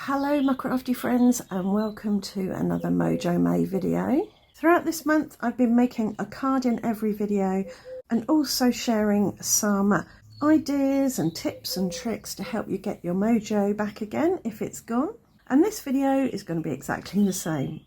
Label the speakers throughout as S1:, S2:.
S1: Hello my crafty friends and welcome to another Mojo May video. Throughout this month I've been making a card in every video and also sharing some ideas and tips and tricks to help you get your mojo back again if it's gone. And this video is going to be exactly the same.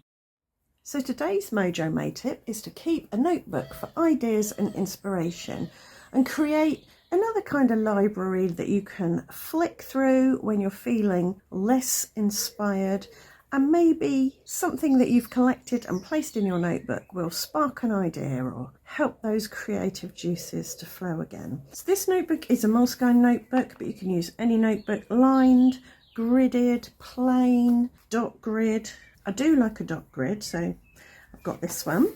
S1: So today's Mojo May tip is to keep a notebook for ideas and inspiration and create another kind of library that you can flick through when you're feeling less inspired, and maybe something that you've collected and placed in your notebook will spark an idea or help those creative juices to flow again. So this notebook is a Moleskine notebook, but you can use any notebook, lined, gridded, plain, dot grid. I do like a dot grid, so I've got this one.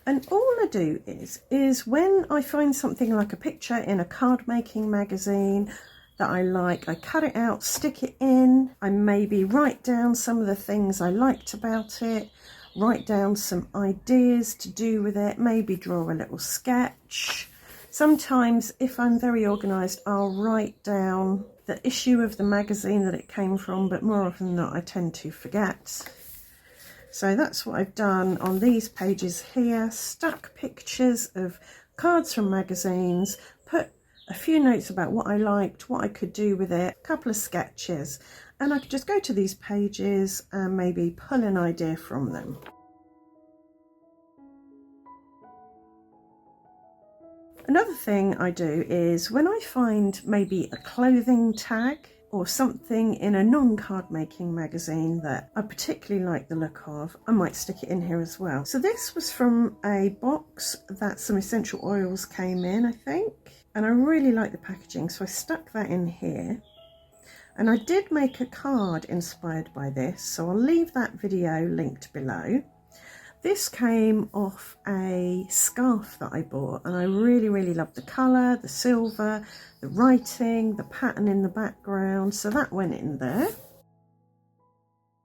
S1: And all I do is when I find something like a picture in a card making magazine that I like, I cut it out, stick it in, I maybe write down some of the things I liked about it, write down some ideas to do with it, maybe draw a little sketch. Sometimes if I'm very organised, I'll write down the issue of the magazine that it came from, but more often than not I tend to forget. So that's what I've done on these pages here, stuck pictures of cards from magazines, put a few notes about what I liked, what I could do with it, a couple of sketches, and I could just go to these pages and maybe pull an idea from them. Another thing I do is when I find maybe a clothing tag or something in a non-card making magazine that I particularly like the look of, I might stick it in here as well. So this was from a box that some essential oils came in, I think, and I really like the packaging, so I stuck that in here. And I did make a card inspired by this, so I'll leave that video linked below. This came off a scarf that I bought, and I really loved the colour, the silver, the writing, the pattern in the background, so that went in there.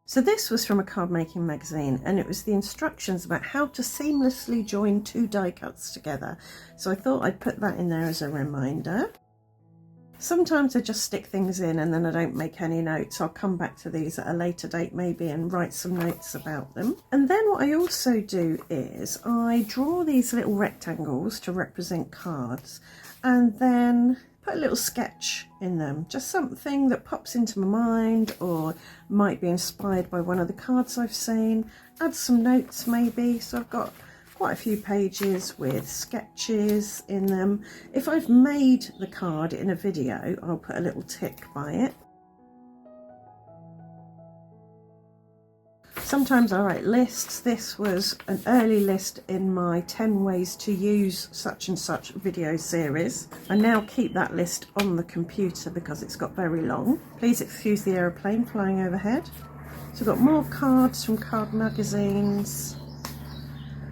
S1: So this was from a card making magazine, and it was the instructions about how to seamlessly join two die cuts together. So I thought I'd put that in there as a reminder. Sometimes I just stick things in and then I don't make any notes. I'll come back to these at a later date maybe and write some notes about them. And then what I also do is I draw these little rectangles to represent cards and then put a little sketch in them. Just something that pops into my mind or might be inspired by one of the cards I've seen. Add some notes maybe. So I've got quite a few pages with sketches in them. If I've made the card in a video, I'll put a little tick by it. Sometimes I write lists. This was an early list in my 10 ways to use such and such video series. I now keep that list on the computer because it's got very long. Please excuse the aeroplane flying overhead. So I've got more cards from card magazines.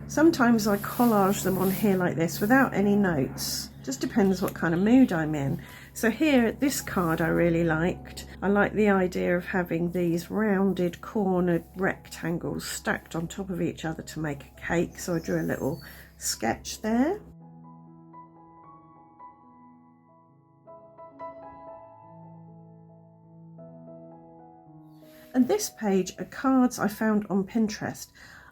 S1: Sometimes I collage them on here like this without any notes. Just depends what kind of mood I'm in. So here, this card I really liked. I like the idea of having these rounded cornered rectangles stacked on top of each other to make a cake. So I drew a little sketch there. And this page are cards I found on Pinterest.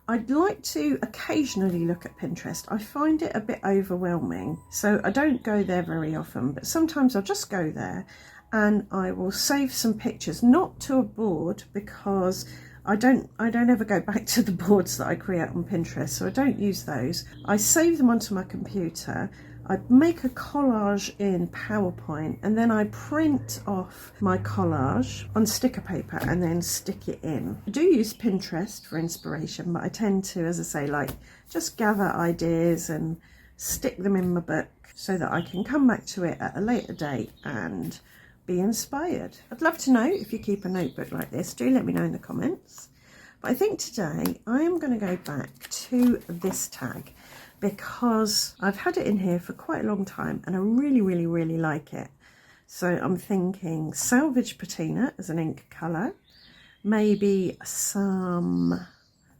S1: I'd like to occasionally look at Pinterest. I find it a bit overwhelming, so I don't go there very often, but sometimes I'll just go there and I will save some pictures, not to a board because I don't ever go back to the boards that I create on Pinterest, so I don't use those. I save them onto my computer. I make a collage in PowerPoint and then I print off my collage on sticker paper and then stick it in. I do use Pinterest for inspiration, but I tend to, as I say, like just gather ideas and stick them in my book so that I can come back to it at a later date and be inspired. I'd love to know if you keep a notebook like this. Do let me know in the comments. But I think today I am going to go back to this tag, because I've had it in here for quite a long time and I really like it. So I'm thinking salvage patina as an ink colour, maybe some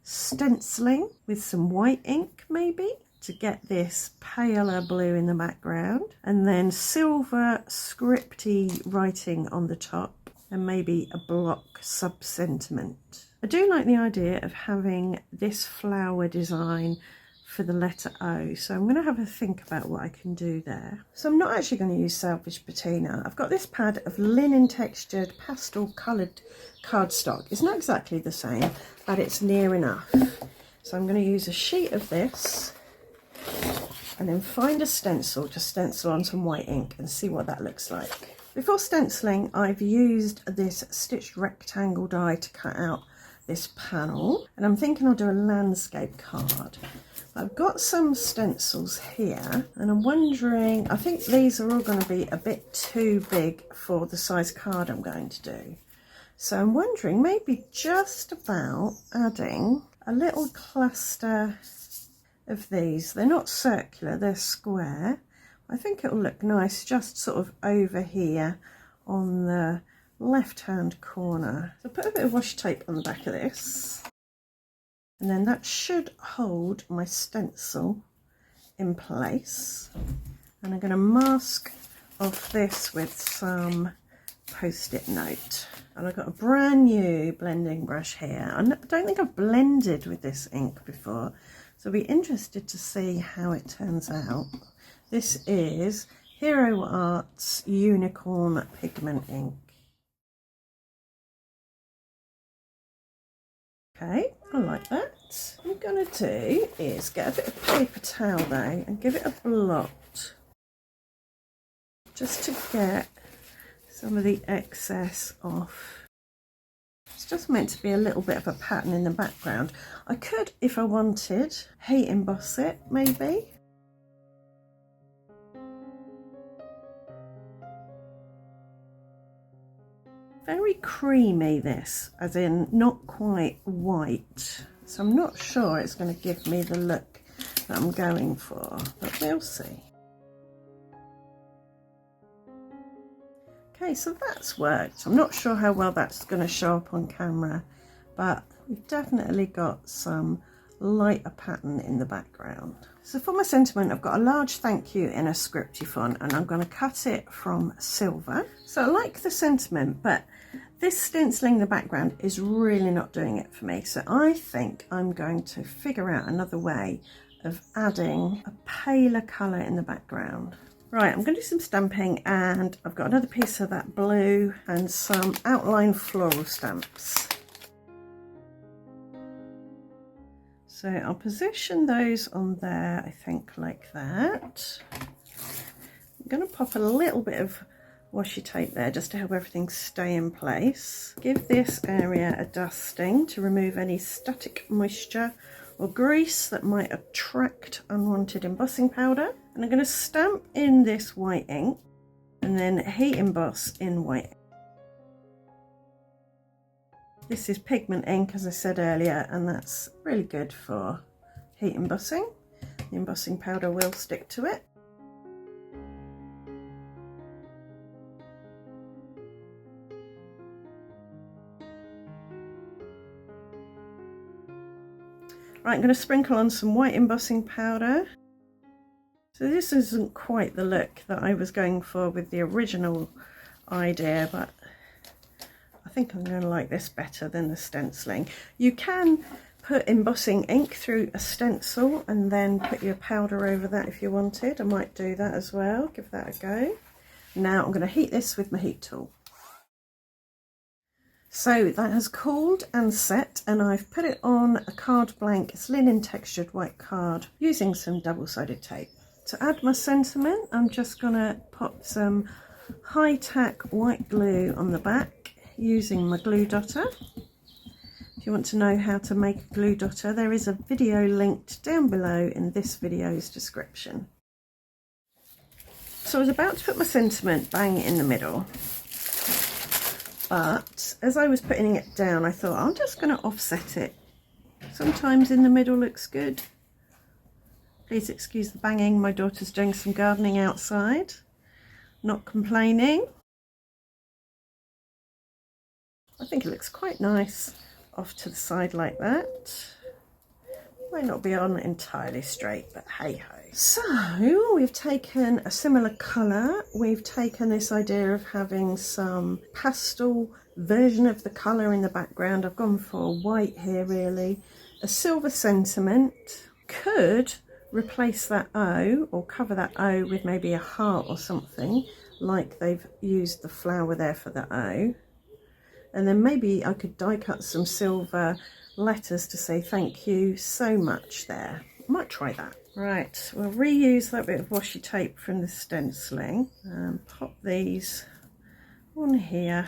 S1: stenciling with some white ink maybe to get this paler blue in the background, and then silver scripty writing on the top. and maybe a block sub-sentiment. I do like the idea of having this flower design for the letter O, so I'm going to have a think about what I can do there. So I'm not actually going to use Selfish Patina. I've got this pad of linen textured pastel coloured cardstock. It's not exactly the same, but it's near enough. So I'm going to use a sheet of this and then find a stencil to stencil on some white ink and see what that looks like. Before stenciling, I've used this stitched rectangle die to cut out this panel, and I'm thinking I'll do a landscape card. I've got some stencils here, and I'm wondering, I think these are all going to be a bit too big for the size card I'm going to do. So I'm wondering maybe just about adding a little cluster of these. They're not circular, they're square. I think it'll look nice just sort of over here on the left hand corner. So put a bit of washi tape on the back of this, and then that should hold my stencil in place. And I'm going to mask off this with some post-it note. And I've got a brand new blending brush here. I don't think I've blended with this ink before, so I'll be interested to see how it turns out. This is Hero Art's Unicorn Pigment ink. Okay, I like that. What I'm going to do is get a bit of paper towel though and give it a blot, just to get some of the excess off. It's just meant to be a little bit of a pattern in the background. I could, if I wanted, heat emboss it maybe. Very creamy this, as in not quite white. So I'm not sure it's going to give me the look that I'm going for, but we'll see. Okay, so that's worked. I'm not sure how well that's going to show up on camera, but we've definitely got some lighter pattern in the background. So for my sentiment, I've got a large thank you in a scripty font, and I'm going to cut it from silver. So I like the sentiment, but this stenciling the background is really not doing it for me. So I think I'm going to figure out another way of adding a paler colour in the background. Right, I'm going to do some stamping, and I've got another piece of that blue and some outline floral stamps. So I'll position those on there, I think, like that. I'm going to pop a little bit of washi tape there just to help everything stay in place. Give this area a dusting to remove any static moisture or grease that might attract unwanted embossing powder. And I'm going to stamp in this white ink and then heat emboss in white ink. This is pigment ink, as I said earlier, and that's really good for heat embossing. The embossing powder will stick to it. Right, I'm going to sprinkle on some white embossing powder. So this isn't quite the look that I was going for with the original idea, but I think I'm going to like this better than the stenciling. You can put embossing ink through a stencil and then put your powder over that if you wanted. I might do that as well, give that a go. Now I'm going to heat this with my heat tool. So that has cooled and set, and I've put it on a card blank. It's linen textured white card using some double-sided tape. To add my sentiment, I'm just going to pop some high-tack white glue on the back using my glue dotter. If you want to know how to make a glue dotter, there is a video linked down below in this video's description. So I was about to put my sentiment bang in the middle, but as I was putting it down, I thought I'm just going to offset it. Sometimes in the middle looks good. Please excuse the banging, my daughter's doing some gardening outside, not complaining. I think it looks quite nice off to the side like that. Might not be on entirely straight, but hey ho. So we've taken a similar colour, we've taken this idea of having some pastel version of the colour in the background. I've gone for white here really, a silver sentiment. Could replace that O or cover that O with maybe a heart or something, like they've used the flower there for the O. And then maybe I could die cut some silver letters to say thank you so much there. Might try that. Right, we'll reuse that bit of washi tape from the stenciling and pop these on here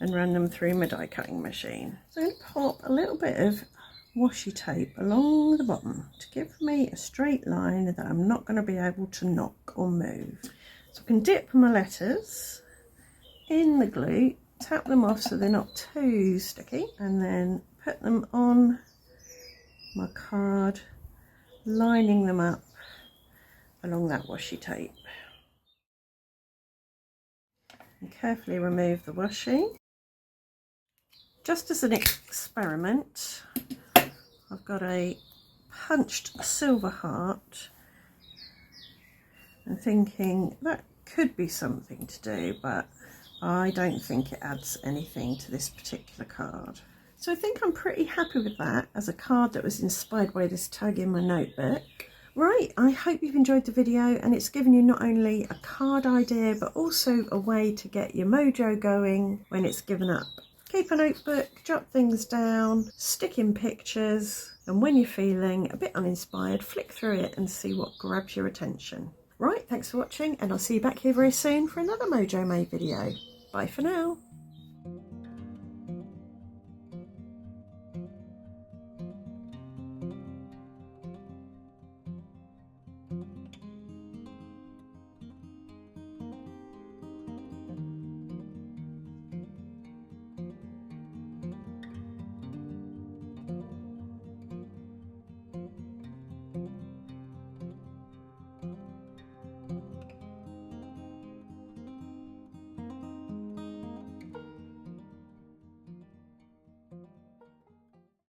S1: and run them through my die cutting machine. So I'm going to pop a little bit of washi tape along the bottom to give me a straight line that I'm not going to be able to knock or move. So I can dip my letters in the glue, tap them off so they're not too sticky, and then put them on my card, lining them up along that washi tape. And carefully remove the washi. Just as an experiment, I've got a punched silver heart and thinking that could be something to do, but I don't think it adds anything to this particular card. So I think I'm pretty happy with that as a card that was inspired by this tag in my notebook. Right, I hope you've enjoyed the video and it's given you not only a card idea but also a way to get your mojo going when it's given up. Keep a notebook, jot things down, stick in pictures, and when you're feeling a bit uninspired, flick through it and see what grabs your attention. Right, thanks for watching and I'll see you back here very soon for another Mojo May video. Bye for now.